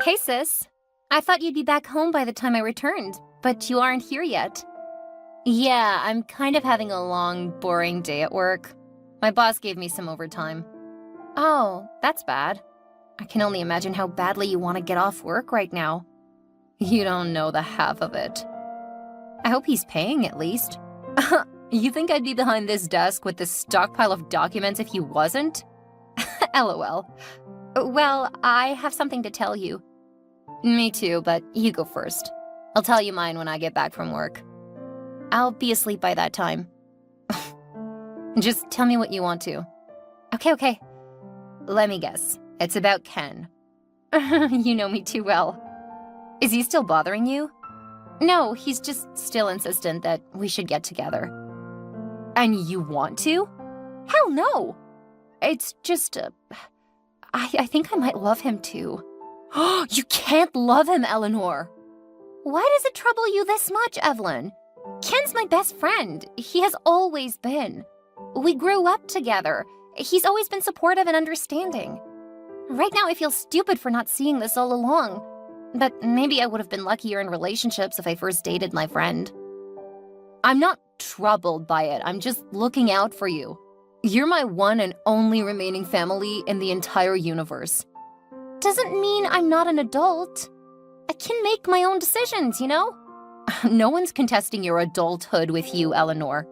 Hey, sis. I thought you'd be back home by the time I returned, but you aren't here yet. Yeah, I'm kind of having a long, boring day at work. My boss gave me some overtime. Oh, that's bad. I can only imagine how badly you want to get off work right now. You don't know the half of it. I hope he's paying at least. You think I'd be behind this desk with this stockpile of documents if he wasn't? LOL. Well, I have something to tell you. Me too, but you go first. I'll tell you mine when I get back from work. I'll be asleep by that time. Just tell me what you want to. Okay. Let me guess. It's about Ken. You know me too well. Is he still bothering you? No, he's just still insistent that we should get together. And you want to? Hell no! It's just, I think I might love him too. You can't love him, Eleanor. Why does it trouble you this much, Evelyn? Ken's my best friend. He has always been. We grew up together. He's always been supportive and understanding. Right now I feel stupid for not seeing this all along. But maybe I would have been luckier in relationships if I first dated my friend. I'm not troubled by it. I'm just looking out for you. You're my one and only remaining family in the entire universe. Doesn't mean I'm not an adult. I can make my own decisions, you know? No one's contesting your adulthood with you, Eleanor.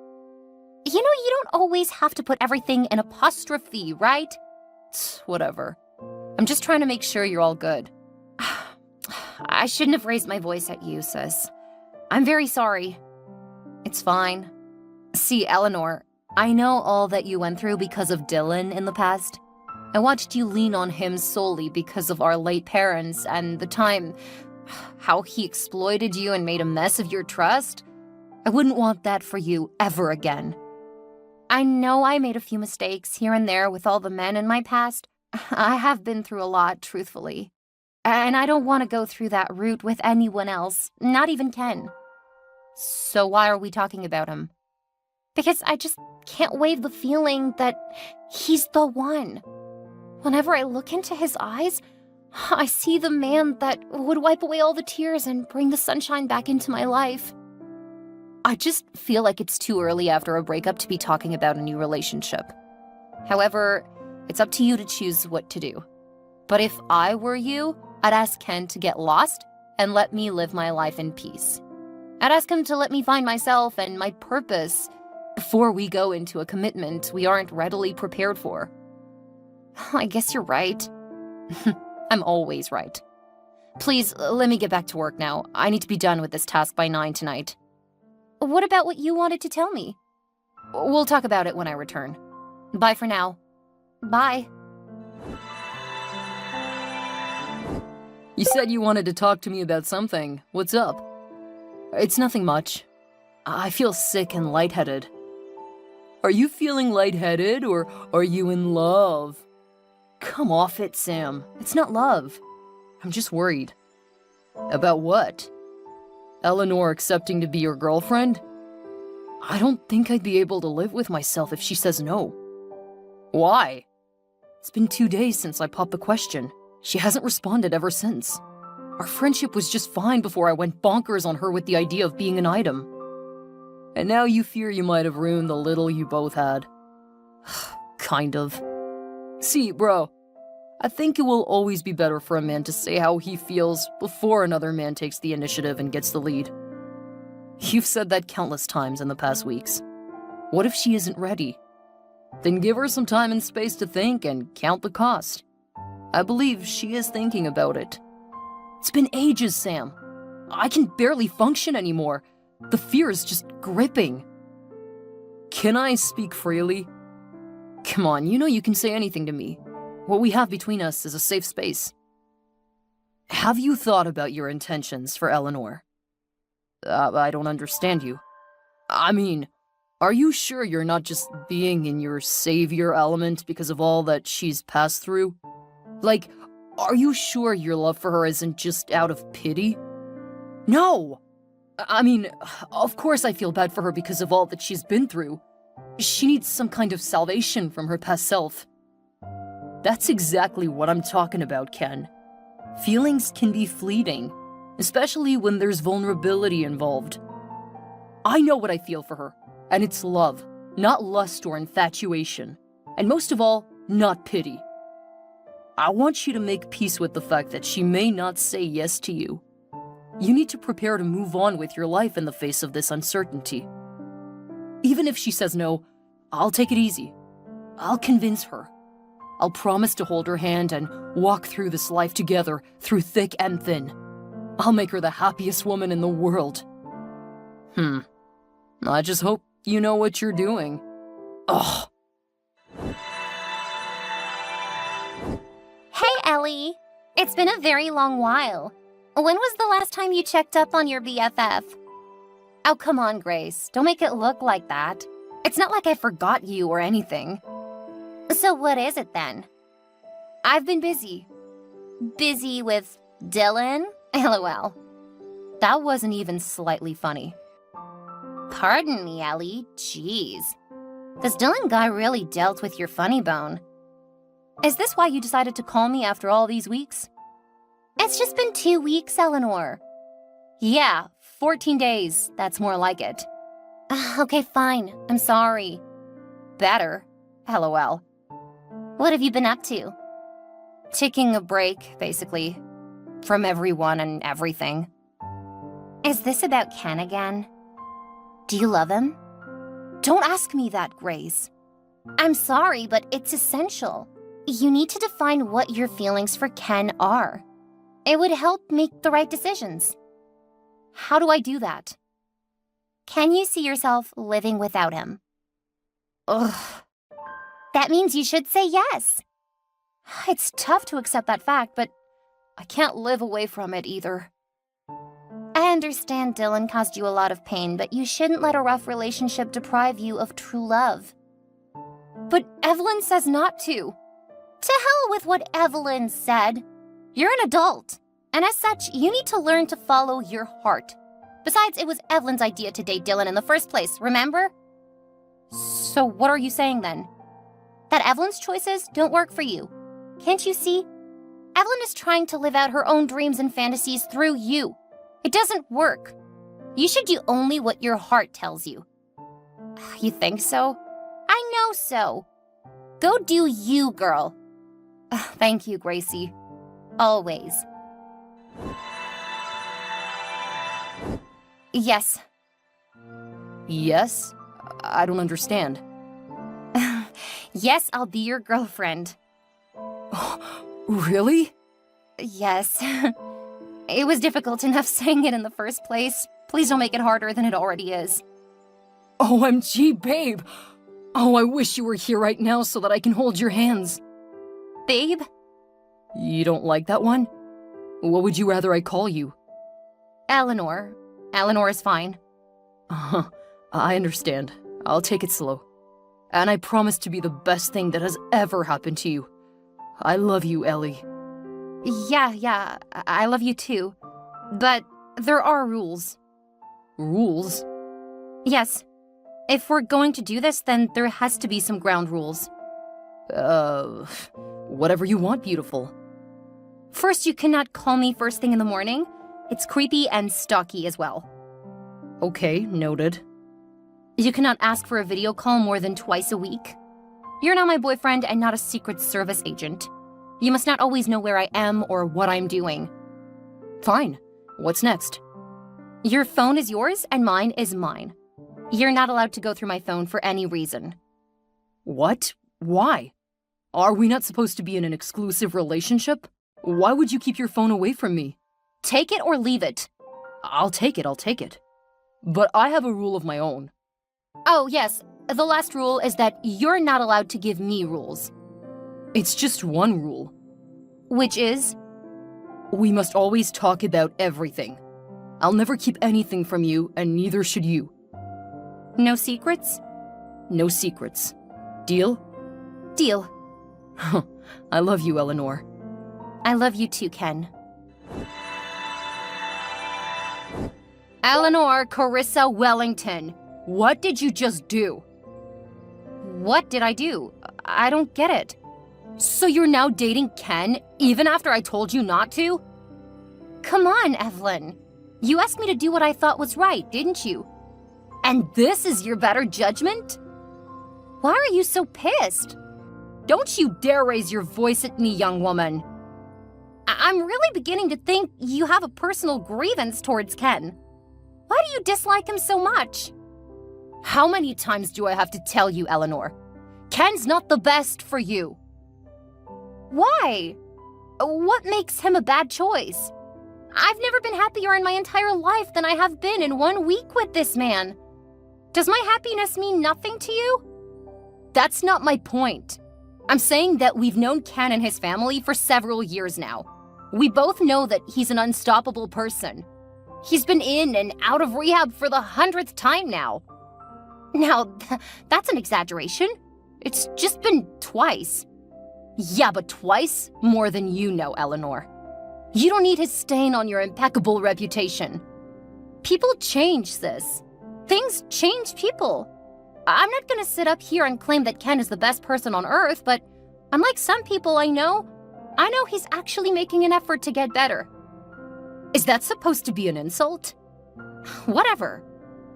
You know, you don't always have to put everything in apostrophe, right? Whatever. I'm just trying to make sure you're all good. I shouldn't have raised my voice at you, sis. I'm very sorry. It's fine. See, Eleanor, I know all that you went through because of Dylan in the past. I watched you lean on him solely because of our late parents and the time how he exploited you and made a mess of your trust. I wouldn't want that for you ever again. I know I made a few mistakes here and there with all the men in my past. I have been through a lot, truthfully. And I don't want to go through that route with anyone else, not even Ken. So why are we talking about him? Because I just can't wave the feeling that he's the one. Whenever I look into his eyes, I see the man that would wipe away all the tears and bring the sunshine back into my life. I just feel like it's too early after a breakup to be talking about a new relationship. However, it's up to you to choose what to do. But if I were you, I'd ask Ken to get lost and let me live my life in peace. I'd ask him to let me find myself and my purpose before we go into a commitment we aren't readily prepared for. I guess you're right. I'm always right. Please, let me get back to work now. I need to be done with this task by 9 tonight. What about what you wanted to tell me? We'll talk about it when I return. Bye for now. Bye. You said you wanted to talk to me about something. What's up? It's nothing much. I feel sick and lightheaded. Are you feeling lightheaded, or are you in love? Come off it, Sam. It's not love. I'm just worried. About what? Eleanor accepting to be your girlfriend? I don't think I'd be able to live with myself if she says no. Why? It's been 2 days since I popped the question. She hasn't responded ever since. Our friendship was just fine before I went bonkers on her with the idea of being an item. And now you fear you might have ruined the little you both had. Kind of. See, bro, I think it will always be better for a man to say how he feels before another man takes the initiative and gets the lead. You've said that countless times in the past weeks. What if she isn't ready? Then give her some time and space to think and count the cost. I believe she is thinking about it. It's been ages, Sam. I can barely function anymore. The fear is just gripping. Can I speak freely? Come on, you know you can say anything to me. What we have between us is a safe space. Have you thought about your intentions for Eleanor? I don't understand you. I mean, are you sure you're not just being in your savior element because of all that she's passed through? Like, are you sure your love for her isn't just out of pity? No! I mean, of course I feel bad for her because of all that she's been through. She needs some kind of salvation from her past self. That's exactly what I'm talking about, Ken. Feelings can be fleeting, especially when there's vulnerability involved. I know what I feel for her, and it's love, not lust or infatuation, and most of all, not pity. I want you to make peace with the fact that she may not say yes to you. You need to prepare to move on with your life in the face of this uncertainty. Even if she says no, I'll take it easy. I'll convince her. I'll promise to hold her hand and walk through this life together, through thick and thin. I'll make her the happiest woman in the world. I just hope you know what you're doing. Ugh. Hey, Ellie. It's been a very long while. When was the last time you checked up on your BFF? Oh, come on, Grace. Don't make it look like that. It's not like I forgot you or anything. So what is it then? I've been busy. Busy with Dylan? LOL. That wasn't even slightly funny. Pardon me, Ellie. Jeez. This Dylan guy really dealt with your funny bone. Is this why you decided to call me after all these weeks? It's just been 2 weeks, Eleanor. Yeah, 14 days. That's more like it. Okay, fine. I'm sorry. Better. LOL. What have you been up to? Taking a break, basically. From everyone and everything. Is this about Ken again? Do you love him? Don't ask me that, Grace. I'm sorry, but it's essential. You need to define what your feelings for Ken are. It would help make the right decisions. How do I do that? Can you see yourself living without him? Ugh. That means you should say yes. It's tough to accept that fact, but I can't live away from it either. I understand Dylan caused you a lot of pain, but you shouldn't let a rough relationship deprive you of true love. But Evelyn says not to. To hell with what Evelyn said. You're an adult, and as such, you need to learn to follow your heart. Besides, it was Evelyn's idea to date Dylan in the first place, remember? So what are you saying then? That Evelyn's choices don't work for you. Can't you see? Evelyn is trying to live out her own dreams and fantasies through you. It doesn't work. You should do only what your heart tells you. You think so? I know so. Go do you, girl. Thank you, Gracie. Always. Yes. Yes? I don't understand. Yes, I'll be your girlfriend. Really? Yes. It was difficult enough saying it in the first place. Please don't make it harder than it already is. OMG, babe! Oh, I wish you were here right now so that I can hold your hands. Babe? You don't like that one? What would you rather I call you? Eleanor. Eleanor is fine. I understand. I'll take it slow. And I promise to be the best thing that has ever happened to you. I love you, Ellie. Yeah, I love you too. But there are rules. Rules? Yes. If we're going to do this, then there has to be some ground rules. Whatever you want, beautiful. First, you cannot call me first thing in the morning. It's creepy and stalky as well. Okay, noted. You cannot ask for a video call more than twice a week. You're not my boyfriend and not a Secret Service agent. You must not always know where I am or what I'm doing. Fine. What's next? Your phone is yours and mine is mine. You're not allowed to go through my phone for any reason. What? Why? Are we not supposed to be in an exclusive relationship? Why would you keep your phone away from me? Take it or leave it. I'll take it. But I have a rule of my own. Oh, yes. The last rule is that you're not allowed to give me rules. It's just one rule. Which is? We must always talk about everything. I'll never keep anything from you, and neither should you. No secrets? No secrets. Deal? Deal. I love you, Eleanor. I love you too, Ken. Eleanor Carissa Wellington, what did you just do? What did I do? I don't get it. So you're now dating Ken, even after I told you not to? Come on, Evelyn. You asked me to do what I thought was right, didn't you? And this is your better judgment? Why are you so pissed? Don't you dare raise your voice at me, young woman. I'm really beginning to think you have a personal grievance towards Ken. Why do you dislike him so much? How many times do I have to tell you, Eleanor? Ken's not the best for you. Why? What makes him a bad choice? I've never been happier in my entire life than I have been in 1 week with this man. Does my happiness mean nothing to you? That's not my point. I'm saying that we've known Ken and his family for several years now. We both know that he's an unstoppable person. He's been in and out of rehab for the 100th time now. Now, that's an exaggeration. It's just been twice. Yeah, but twice more than you know, Eleanor. You don't need his stain on your impeccable reputation. People change, sis. Things change people. I'm not gonna sit up here and claim that Ken is the best person on earth, but unlike some people I know he's actually making an effort to get better. Is that supposed to be an insult? Whatever.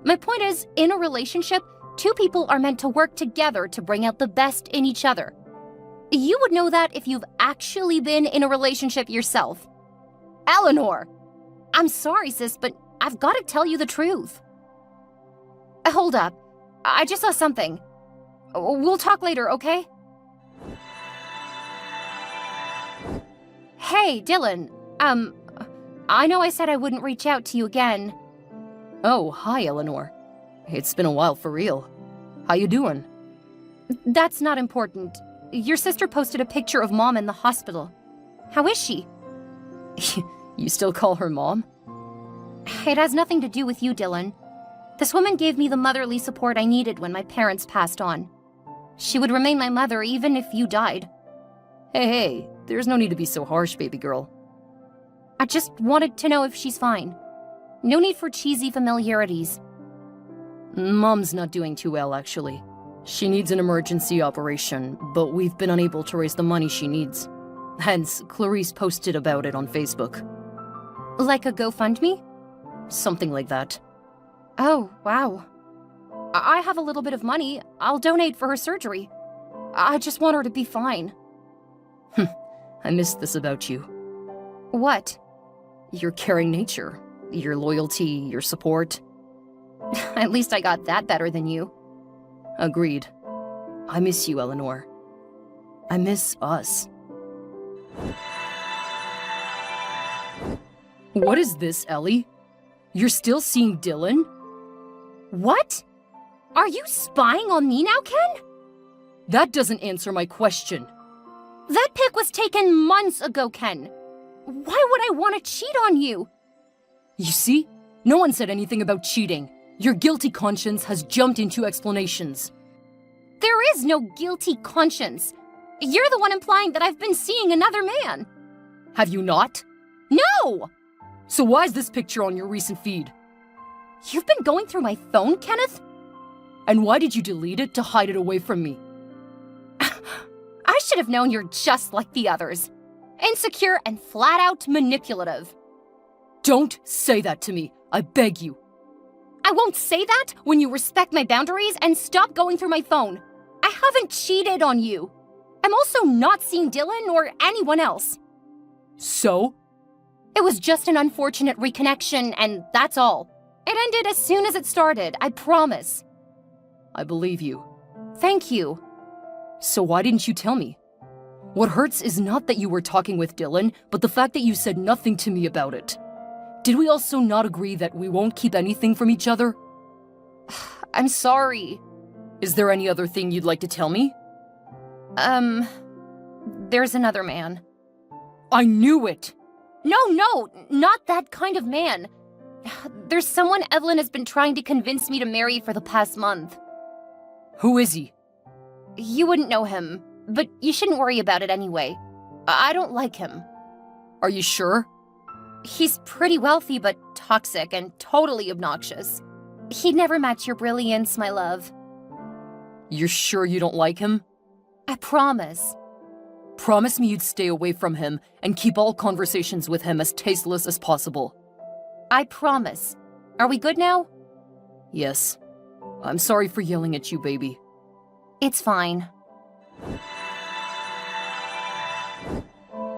My point is, in a relationship, two people are meant to work together to bring out the best in each other. You would know that if you've actually been in a relationship yourself. Eleanor! I'm sorry, sis, but I've got to tell you the truth. Hold up. I just saw something. We'll talk later, okay? Hey, Dylan. I know I said I wouldn't reach out to you again. Oh, hi, Eleanor. It's been a while for real. How you doing? That's not important. Your sister posted a picture of Mom in the hospital. How is she? You still call her Mom? It has nothing to do with you, Dylan. This woman gave me the motherly support I needed when my parents passed on. She would remain my mother even if you died. Hey, there's no need to be so harsh, baby girl. I just wanted to know if she's fine. No need for cheesy familiarities. Mom's not doing too well, actually. She needs an emergency operation, but we've been unable to raise the money she needs. Hence, Clarice posted about it on Facebook. Like a GoFundMe? Something like that. Oh, wow. I have a little bit of money. I'll donate for her surgery. I just want her to be fine. I missed this about you. What? Your caring nature, your loyalty, your support. At least I got that better than you. Agreed. I miss you, Eleanor. I miss us. What is this, Ellie? You're still seeing Dylan? What? Are you spying on me now, Ken? That doesn't answer my question. That pic was taken months ago, Ken. Why would I want to cheat on you? You see? No one said anything about cheating. Your guilty conscience has jumped into explanations. There is no guilty conscience. You're the one implying that I've been seeing another man. Have you not? No! So why is this picture on your recent feed? You've been going through my phone, Kenneth? And why did you delete it to hide it away from me? I should have known you're just like the others. Insecure and flat-out manipulative. Don't say that to me, I beg you. I won't say that when you respect my boundaries and stop going through my phone. I haven't cheated on you. I'm also not seeing Dylan or anyone else. So? It was just an unfortunate reconnection, and that's all. It ended as soon as it started, I promise. I believe you. Thank you. So why didn't you tell me? What hurts is not that you were talking with Dylan, but the fact that you said nothing to me about it. Did we also not agree that we won't keep anything from each other? I'm sorry. Is there any other thing you'd like to tell me? There's another man. I knew it! No, not that kind of man. There's someone Evelyn has been trying to convince me to marry for the past month. Who is he? You wouldn't know him, but you shouldn't worry about it anyway. I don't like him. Are you sure? He's pretty wealthy, but toxic and totally obnoxious. He'd never match your brilliance, my love. You're sure you don't like him? I promise. Promise me you'd stay away from him and keep all conversations with him as tasteless as possible. I promise. Are we good now? Yes. I'm sorry for yelling at you, baby. It's fine.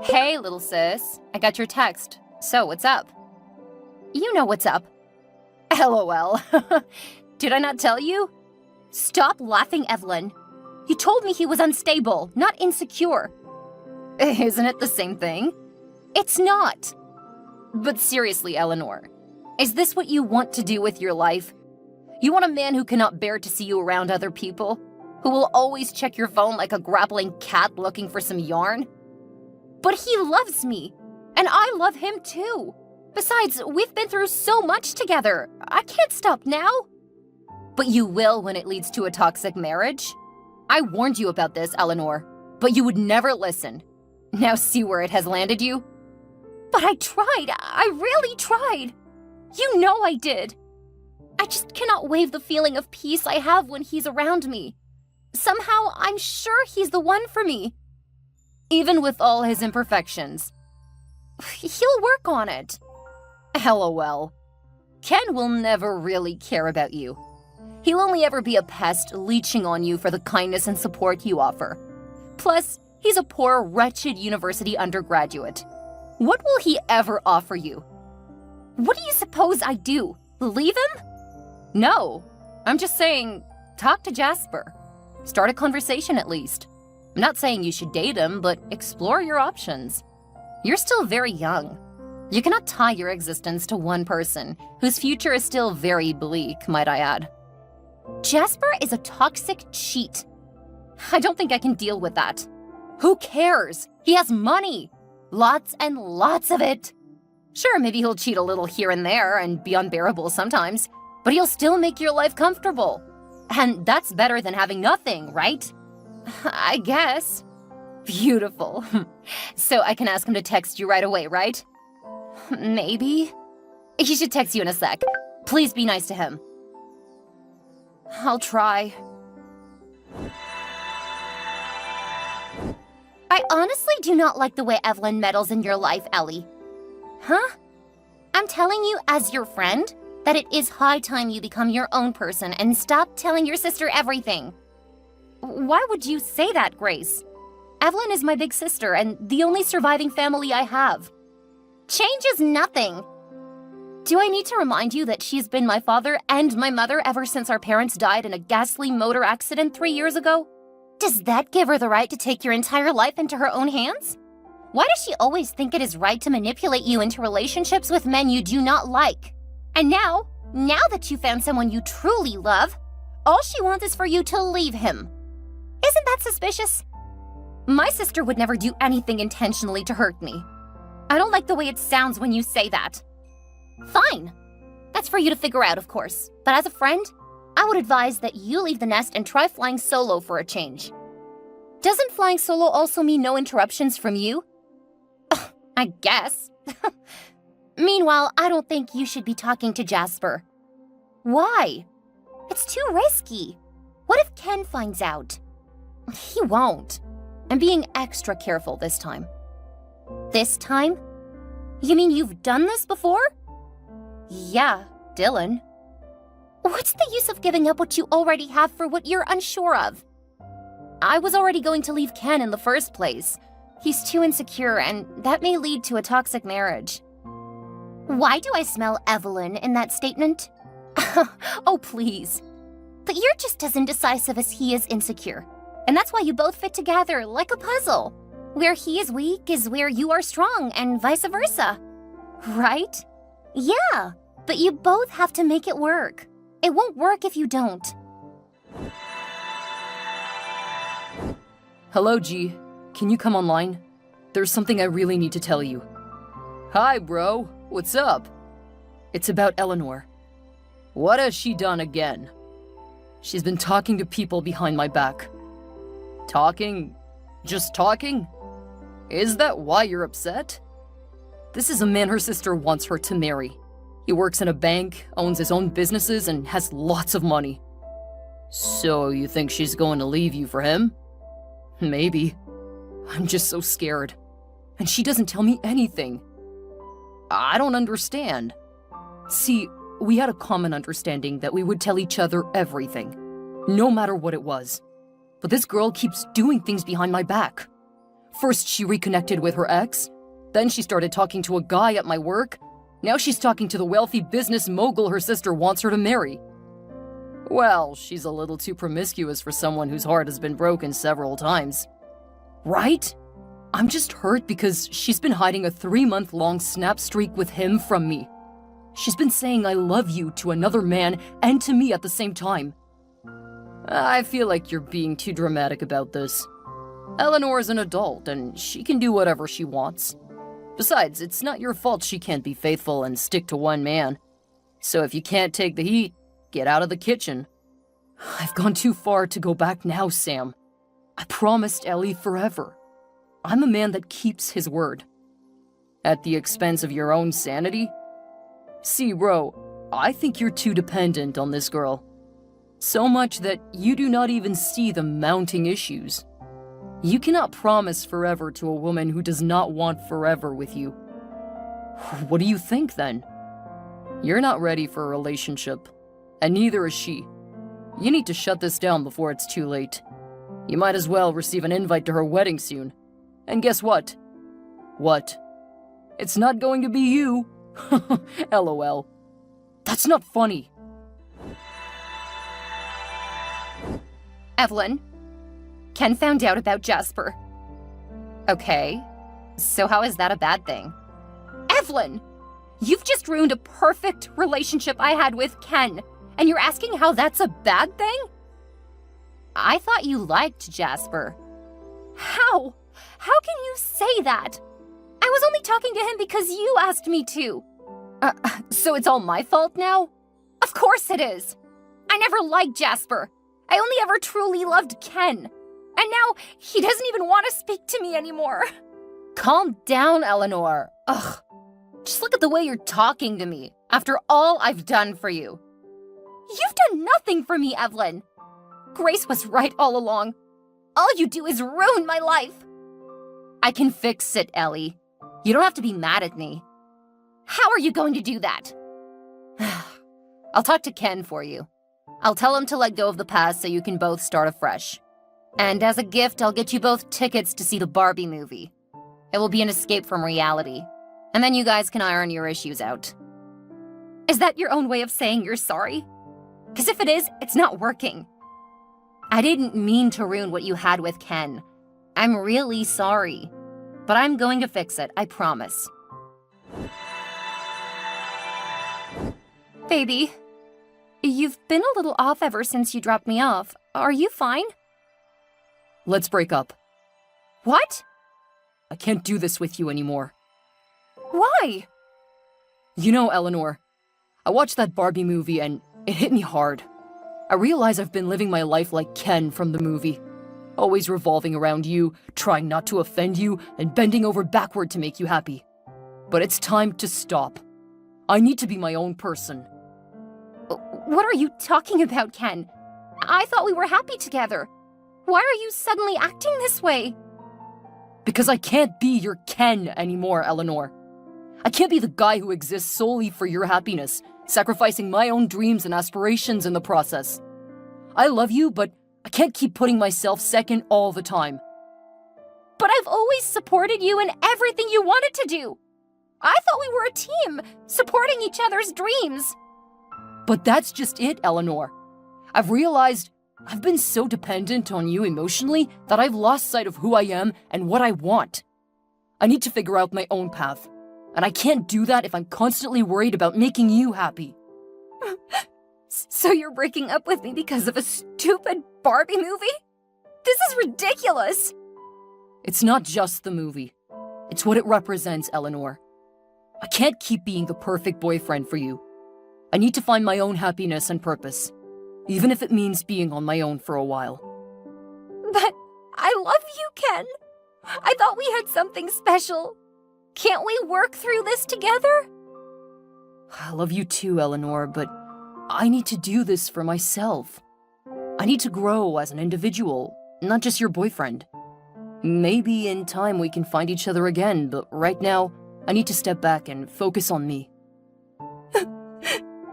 Hey, little sis. I got your text. So, what's up? You know what's up. LOL. Did I not tell you? Stop laughing, Evelyn. You told me he was unstable, not insecure. Isn't it the same thing? It's not. But seriously, Eleanor, is this what you want to do with your life? You want a man who cannot bear to see you around other people? Who will always check your phone like a grappling cat looking for some yarn? But he loves me, and I love him too. Besides, we've been through so much together. I can't stop now. But you will when it leads to a toxic marriage? I warned you about this, Eleanor, but you would never listen. Now see where it has landed you? But I tried. I really tried. You know I did. I just cannot waive the feeling of peace I have when he's around me. Somehow, I'm sure he's the one for me. Even with all his imperfections. He'll work on it. LOL. Ken will never really care about you. He'll only ever be a pest leeching on you for the kindness and support you offer. Plus, he's a poor, wretched university undergraduate. What will he ever offer you? What do you suppose I do? Leave him? No. I'm just saying, talk to Jasper. Start a conversation at least. I'm not saying you should date him, but explore your options. You're still very young. You cannot tie your existence to one person, whose future is still very bleak, might I add. Jasper is a toxic cheat. I don't think I can deal with that. Who cares? He has money. Lots and lots of it. Sure, maybe he'll cheat a little here and there and be unbearable sometimes, but he'll still make your life comfortable. And that's better than having nothing, right? I guess. Beautiful. So I can ask him to text you right away, right? Maybe. He should text you in a sec. Please be nice to him. I'll try. I honestly do not like the way Evelyn meddles in your life, Ellie. Huh? I'm telling you as your friend that it is high time you become your own person and stop telling your sister everything. Why would you say that, Grace? Evelyn is my big sister and the only surviving family I have. Change is nothing. Do I need to remind you that she's been my father and my mother ever since our parents died in a ghastly motor accident 3 years ago? Does that give her the right to take your entire life into her own hands? Why does she always think it is right to manipulate you into relationships with men you do not like? And now that you found someone you truly love, all she wants is for you to leave him. Isn't that suspicious? My sister would never do anything intentionally to hurt me. I don't like the way it sounds when you say that. Fine. That's for you to figure out, of course. But as a friend, I would advise that you leave the nest and try flying solo for a change. Doesn't flying solo also mean no interruptions from you? I guess. Meanwhile, I don't think you should be talking to Jasper. Why? It's too risky. What if Ken finds out? He won't. I'm being extra careful this time. This time? You mean you've done this before? Yeah, Dylan. What's the use of giving up what you already have for what you're unsure of? I was already going to leave Ken in the first place. He's too insecure, and that may lead to a toxic marriage. Why do I smell Evelyn in that statement? Oh, please. But you're just as indecisive as he is insecure. And that's why you both fit together like a puzzle. Where he is weak is where you are strong, and vice versa. Right? Yeah, but you both have to make it work. It won't work if you don't. Hello, G. Can you come online? There's something I really need to tell you. Hi, bro. What's up? It's about Eleanor. What has she done again? She's been talking to people behind my back. Talking? Just talking? Is that why you're upset? This is a man her sister wants her to marry. He works in a bank, owns his own businesses, and has lots of money. So you think she's going to leave you for him? Maybe. I'm just so scared. And she doesn't tell me anything. I don't understand. See, we had a common understanding that we would tell each other everything, no matter what it was. But this girl keeps doing things behind my back. First, she reconnected with her ex. Then she started talking to a guy at my work. Now she's talking to the wealthy business mogul her sister wants her to marry. Well, she's a little too promiscuous for someone whose heart has been broken several times. Right? I'm just hurt because she's been hiding a 3-month-long snap streak with him from me. She's been saying I love you to another man and to me at the same time. I feel like you're being too dramatic about this. Eleanor is an adult and she can do whatever she wants. Besides, it's not your fault she can't be faithful and stick to one man. So if you can't take the heat, get out of the kitchen. I've gone too far to go back now, Sam. I promised Ellie forever. I'm a man that keeps his word. At the expense of your own sanity? See, Ro, I think you're too dependent on this girl. So much that you do not even see the mounting issues. You cannot promise forever to a woman who does not want forever with you. What do you think, then? You're not ready for a relationship, and neither is she. You need to shut this down before it's too late. You might as well receive an invite to her wedding soon. And guess what? What? It's not going to be you. LOL. That's not funny. Evelyn, Ken found out about Jasper. Okay, so how is that a bad thing? Evelyn, you've just ruined a perfect relationship I had with Ken, and you're asking how that's a bad thing? I thought you liked Jasper. How? How can you say that? I was only talking to him because you asked me to. So it's all my fault now? Of course it is. I never liked Jasper. I only ever truly loved Ken. And now he doesn't even want to speak to me anymore. Calm down, Eleanor. Ugh. Just look at the way you're talking to me after all I've done for you. You've done nothing for me, Evelyn. Grace was right all along. All you do is ruin my life. I can fix it, Ellie. You don't have to be mad at me. How are you going to do that? I'll talk to Ken for you. I'll tell him to let go of the past so you can both start afresh. And as a gift, I'll get you both tickets to see the Barbie movie. It will be an escape from reality. And then you guys can iron your issues out. Is that your own way of saying you're sorry? Because if it is, it's not working. I didn't mean to ruin what you had with Ken. I'm really sorry. But I'm going to fix it, I promise. Baby, you've been a little off ever since you dropped me off. Are you fine? Let's break up. What? I can't do this with you anymore. Why? You know, Eleanor, I watched that Barbie movie and it hit me hard. I realize I've been living my life like Ken from the movie. Always revolving around you, trying not to offend you, and bending over backward to make you happy. But it's time to stop. I need to be my own person. What are you talking about, Ken? I thought we were happy together. Why are you suddenly acting this way? Because I can't be your Ken anymore, Eleanor. I can't be the guy who exists solely for your happiness, sacrificing my own dreams and aspirations in the process. I love you, but I can't keep putting myself second all the time. But I've always supported you in everything you wanted to do. I thought we were a team, supporting each other's dreams. But that's just it, Eleanor. I've realized I've been so dependent on you emotionally that I've lost sight of who I am and what I want. I need to figure out my own path. And I can't do that if I'm constantly worried about making you happy. So you're breaking up with me because of a stupid Barbie movie? This is ridiculous! It's not just the movie. It's what it represents, Eleanor. I can't keep being the perfect boyfriend for you. I need to find my own happiness and purpose, even if it means being on my own for a while. But I love you, Ken. I thought we had something special. Can't we work through this together? I love you too, Eleanor, but I need to do this for myself. I need to grow as an individual, not just your boyfriend. Maybe in time we can find each other again, but right now, I need to step back and focus on me.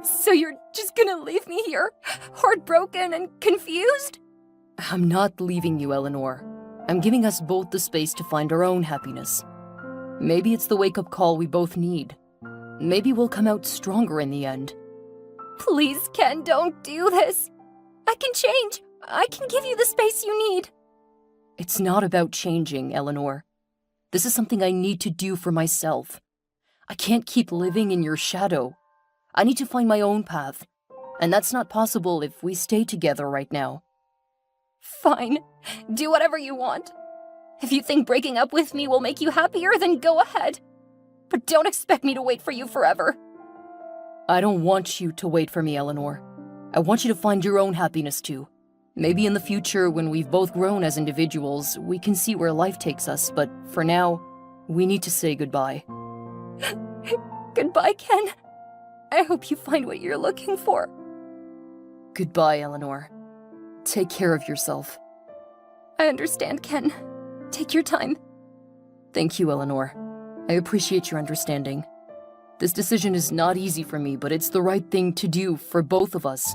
So you're just gonna leave me here, heartbroken and confused? I'm not leaving you, Eleanor. I'm giving us both the space to find our own happiness. Maybe it's the wake-up call we both need. Maybe we'll come out stronger in the end. Please, Ken, don't do this. I can change. I can give you the space you need. It's not about changing, Eleanor. This is something I need to do for myself. I can't keep living in your shadow. I need to find my own path. And that's not possible if we stay together right now. Fine. Do whatever you want. If you think breaking up with me will make you happier, then go ahead. But don't expect me to wait for you forever. I don't want you to wait for me, Eleanor. I want you to find your own happiness too. Maybe in the future, when we've both grown as individuals, we can see where life takes us, but for now, we need to say goodbye. Goodbye, Ken. I hope you find what you're looking for. Goodbye, Eleanor. Take care of yourself. I understand, Ken. Take your time. Thank you, Eleanor. I appreciate your understanding. This decision is not easy for me, but it's the right thing to do for both of us.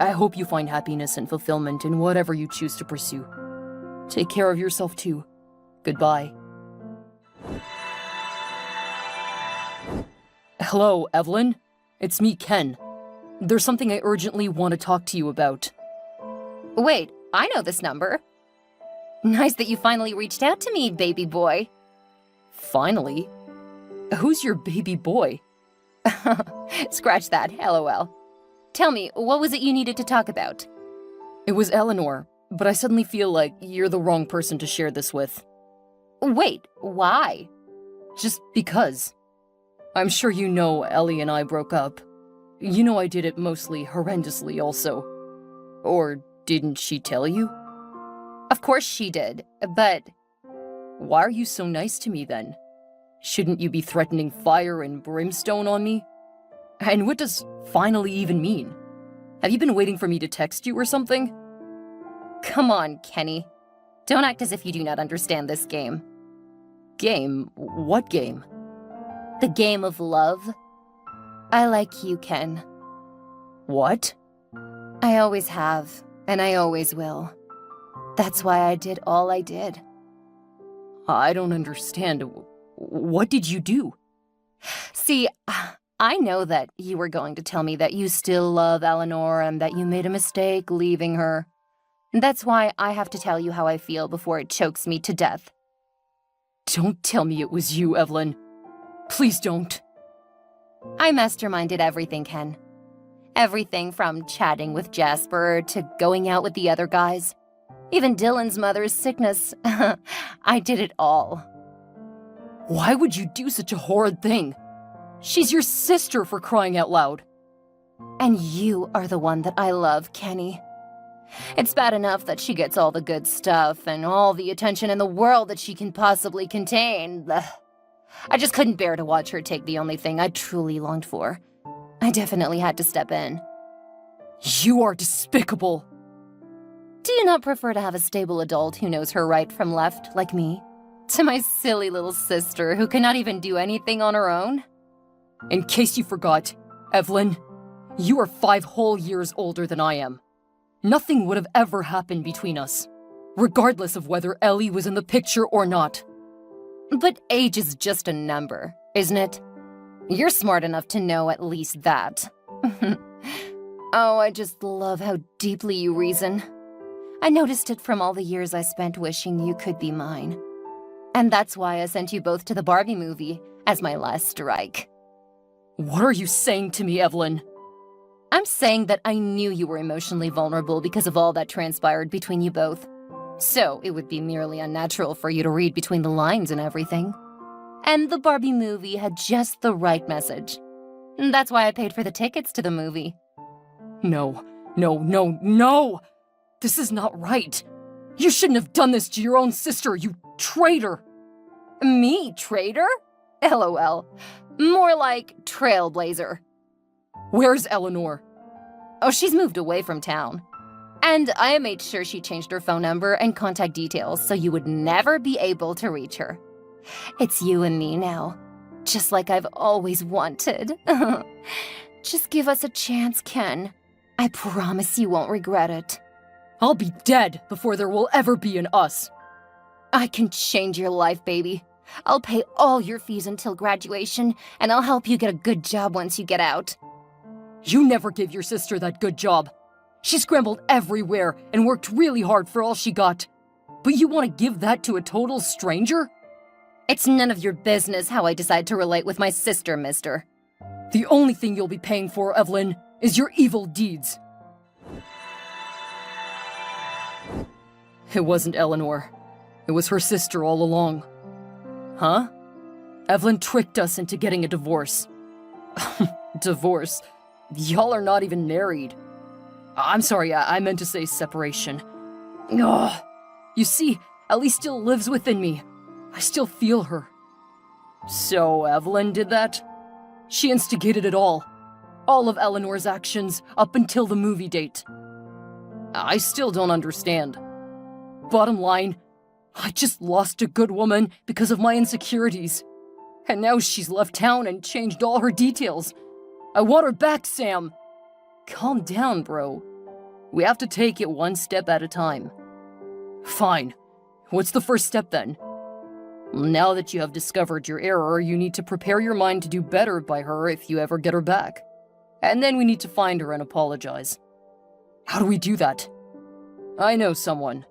I hope you find happiness and fulfillment in whatever you choose to pursue. Take care of yourself too. Goodbye. Hello, Evelyn. It's me, Ken. There's something I urgently want to talk to you about. Wait, I know this number. Nice that you finally reached out to me, baby boy. Finally? Who's your baby boy? Scratch that, LOL. Tell me, what was it you needed to talk about? It was Eleanor, but I suddenly feel like you're the wrong person to share this with. Wait, why? Just because. I'm sure you know Ellie and I broke up. You know I did it mostly horrendously also. Or didn't she tell you? Of course she did, but... Why are you so nice to me then? Shouldn't you be threatening fire and brimstone on me? And what does finally even mean? Have you been waiting for me to text you or something? Come on, Kenny. Don't act as if you do not understand this game. Game? What game? The game of love. I like you, Ken. What? I always have, and I always will. That's why I did all I did. I don't understand. What did you do? See, I know that you were going to tell me that you still love Eleanor and that you made a mistake leaving her. That's why I have to tell you how I feel before it chokes me to death. Don't tell me it was you, Evelyn. Please don't. I masterminded everything, Ken. Everything from chatting with Jasper to going out with the other guys. Even Dylan's mother's sickness. I did it all. Why would you do such a horrid thing? She's your sister, for crying out loud. And you are the one that I love, Kenny. It's bad enough that she gets all the good stuff and all the attention in the world that she can possibly contain. Ugh. I just couldn't bear to watch her take the only thing I truly longed for. I definitely had to step in. You are despicable. Do you not prefer to have a stable adult who knows her right from left, like me? To my silly little sister who cannot even do anything on her own? In case you forgot, Evelyn, you are 5 whole years older than I am. Nothing would have ever happened between us, regardless of whether Ellie was in the picture or not. But age is just a number, isn't it? You're smart enough to know at least that. Oh, I just love how deeply you reason. I noticed it from all the years I spent wishing you could be mine. And that's why I sent you both to the Barbie movie as my last strike. What are you saying to me, Evelyn? I'm saying that I knew you were emotionally vulnerable because of all that transpired between you both. So it would be merely unnatural for you to read between the lines and everything. And the Barbie movie had just the right message. That's why I paid for the tickets to the movie. No. This is not right. You shouldn't have done this to your own sister, you traitor. Me, traitor? LOL. More like trailblazer. Where's Eleanor? Oh, she's moved away from town. And I made sure she changed her phone number and contact details so you would never be able to reach her. It's you and me now, just like I've always wanted. Just give us a chance, Ken. I promise you won't regret it. I'll be dead before there will ever be an us. I can change your life, baby. I'll pay all your fees until graduation, and I'll help you get a good job once you get out. You never gave your sister that good job. She scrambled everywhere and worked really hard for all she got. But you want to give that to a total stranger? It's none of your business how I decide to relate with my sister, mister. The only thing you'll be paying for, Evelyn, is your evil deeds. It wasn't Eleanor. It was her sister all along. Huh? Evelyn tricked us into getting a divorce. Divorce? Y'all are not even married. I'm sorry, I meant to say separation. Ugh. You see, Ellie still lives within me. I still feel her. So Evelyn did that? She instigated it all. All of Eleanor's actions up until the movie date. I still don't understand. Bottom line, I just lost a good woman because of my insecurities. And now she's left town and changed all her details. I want her back, Sam. Calm down, bro. We have to take it one step at a time. Fine. What's the first step then? Now that you have discovered your error, you need to prepare your mind to do better by her if you ever get her back. And then we need to find her and apologize. How do we do that? I know someone.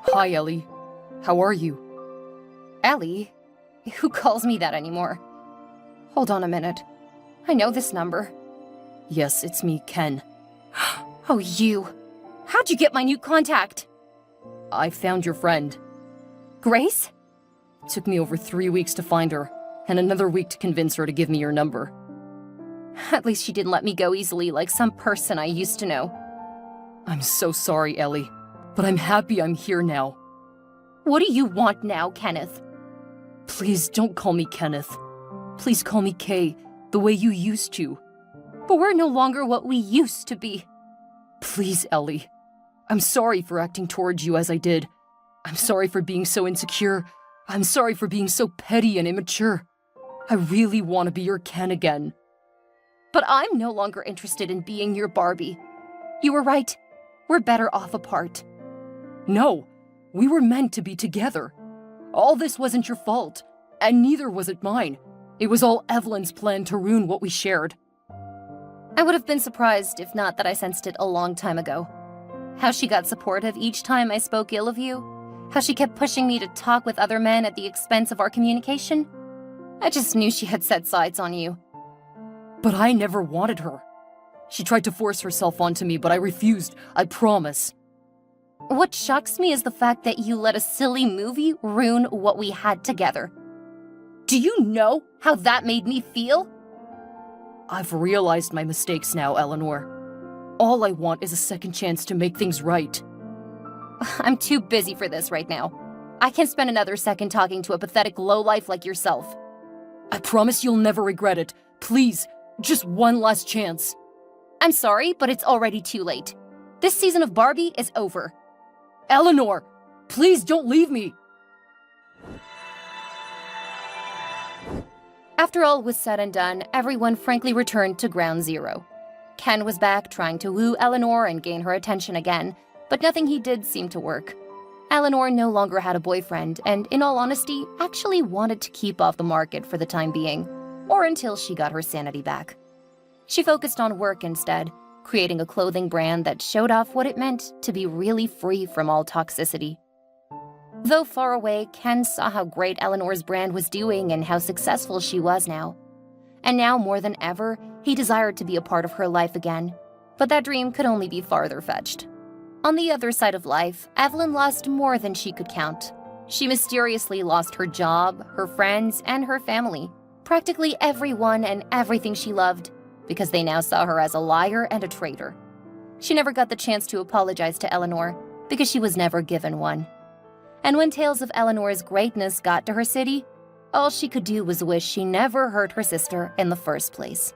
Hi, Ellie. How are you? Ellie? Who calls me that anymore? Hold on a minute. I know this number. Yes, it's me, Ken. Oh, you. How'd you get my new contact? I found your friend. Grace? It took me over 3 weeks to find her, and another week to convince her to give me your number. At least she didn't let me go easily like some person I used to know. I'm so sorry, Ellie, but I'm happy I'm here now. What do you want now, Kenneth? Please don't call me Kenneth. Please call me Kay, the way you used to. But we're no longer what we used to be. Please, Ellie. I'm sorry for acting towards you as I did. I'm sorry for being so insecure. I'm sorry for being so petty and immature. I really want to be your Ken again. But I'm no longer interested in being your Barbie. You were right. We're better off apart. No, we were meant to be together. All this wasn't your fault, and neither was it mine. It was all Evelyn's plan to ruin what we shared. I would have been surprised if not that I sensed it a long time ago. How she got supportive each time I spoke ill of you. How she kept pushing me to talk with other men at the expense of our communication. I just knew she had set sights on you. But I never wanted her. She tried to force herself onto me, but I refused, I promise. What shocks me is the fact that you let a silly movie ruin what we had together. Do you know how that made me feel? I've realized my mistakes now, Eleanor. All I want is a second chance to make things right. I'm too busy for this right now. I can't spend another second talking to a pathetic lowlife like yourself. I promise you'll never regret it. Please, just one last chance. I'm sorry, but it's already too late. This season of Barbie is over. Eleanor, please don't leave me. After all was said and done, everyone frankly returned to ground zero. Ken was back trying to woo Eleanor and gain her attention again, but nothing he did seemed to work. Eleanor no longer had a boyfriend and, in all honesty, actually wanted to keep off the market for the time being, or until she got her sanity back. She focused on work instead, creating a clothing brand that showed off what it meant to be really free from all toxicity. Though far away, Ken saw how great Eleanor's brand was doing and how successful she was now. And now, more than ever, he desired to be a part of her life again. But that dream could only be farther fetched. On the other side of life, Evelyn lost more than she could count. She mysteriously lost her job, her friends, and her family. Practically everyone and everything she loved, because they now saw her as a liar and a traitor. She never got the chance to apologize to Eleanor, because she was never given one. And when tales of Eleanor's greatness got to her city, all she could do was wish she never hurt her sister in the first place.